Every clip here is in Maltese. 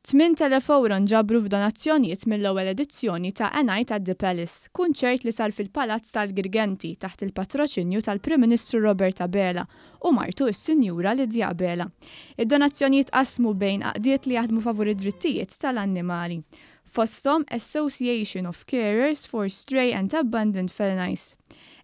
8,000 nġabru f'donazzjonijiet mill-ewwel edizzjoni ta' A Night at the Palace, kunċert li sar fil-Palazz tal-Girgenti taħt il-patroċinju tal-Prim Ministru Robert Abela u martu s-Sinjura Lidja Abela. Id-donazzjonijiet qasmu bejn għaqdiet li jaħdmu favur id-drittijiet tal-annimali. Fosthom Association of Carers for Stray and Abandoned Felines,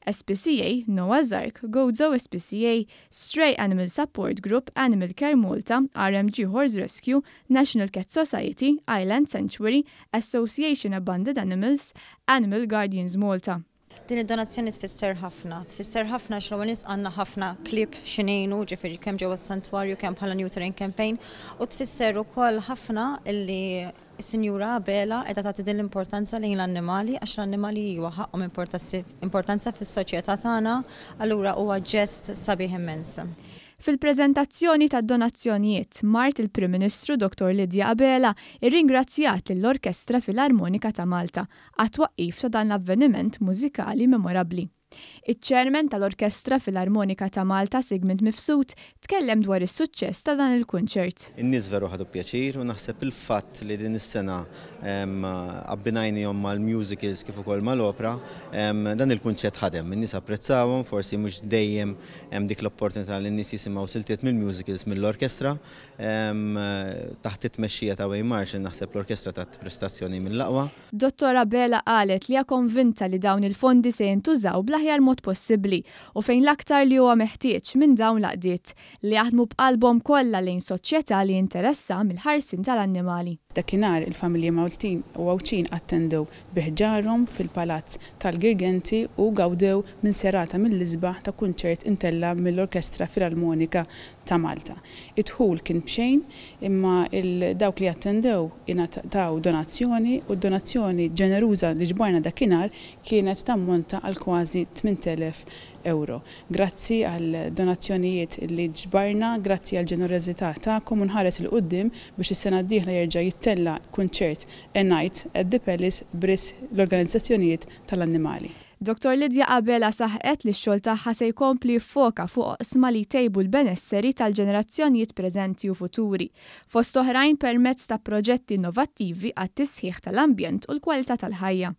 SPCA, Noah's Ark, Gozo SPCA, Stray Animal Support Group, Animal Care Malta, RMG Horse Rescue, National Cat Society, Island Sanctuary, Association Abandoned Animals, Animal Guardians Malta. Din id-donazzjoni tfisser ħafna x'l nies għandna ħafna klip xinejnu ġifieri kemm ġewwa s-santwarju kemm bħala Neutering Campaign u tfisser ukoll ħafna illi s-Sinjura Abela qiegħda tagħti din l-importanza lejn l-annimali għax l-annimali huwa ħaqhom importanza fis-soċjetà tagħna, allura huwa ġest sabiħ immens. Fil-preżentazzjoni tad-donazzjonijiet mart il-Prim Ministru Dr. Lidja Abela irringrazzjat lill-Orkestra Filarmonika ta' Malta għat-twaqqif ta' dan l-avveniment mużikali memorabbli. Iċ-ċermen tal-Orkestra Filarmonika ta' Malta Sigmund Mifsud tkellem dwar is-suċċess ta' dan il-kunċert. In-nies veru ħadu pjaċir u naħseb il-fatt li din is-sena abbinajnihom mal-musicals kif ukoll mal-opera, dan il-kunċett ħadem. In-nies apprezzawhom, forsi mhux dejjem hemm dik l-opportunità li n-nies jisimgħu siltiet mill-musicals mill-orkestra. Taħt it-tmexxija ta' Wayne Marshall naħseb l-orkestra tat prestazzjoni mill-aqwa. Dottor Abela qalet li hija konvinta li dawn il-fondi se jintużaw bl-aħjar mod possibbli u fejn l-aktar li huwa meħtieġ minn dawn l-qdiet li jaħdmu b'qalbhom kollha lejn soċjetà li jinteressa mill-ħarsin tal-annimali. Dakinhar il-familji Maltin u Għawċin attendew biħġarhom fil-Palazz tal-Girgenti u gawdew minn serata mill-isbaħ ta' kunċert intella mill-Orkestra Filarmonika ta' Malta. Id-dħul kien bxejn imma dawk li attendew ingħataw donazzjoni u d-donazzjoni ġeneruża li ġbarna dakinhar kienet tammonta għal kważi 8,000 euro. Grazzi għal donazzjonijiet li ġbarna, grazzi għal ġenerożità tagħkom u nħares il qudiem biex is-sena d-dieħla jerġa' jittella kunċert A Night at the Palace bris l-organizzazzjonijiet tal-annimali. Dr. Lidja Abela saħqet li x-xogħol tagħha se jkompli jiffoka fuq oqsma li jtejbu l-benesseri tal-ġenerazzjonijiet preżenti u futuri, fost oħrajn permezz ta' proġetti innovattivi għat-tisħiħ tal-ambjent u l-kwalità tal-ħajja.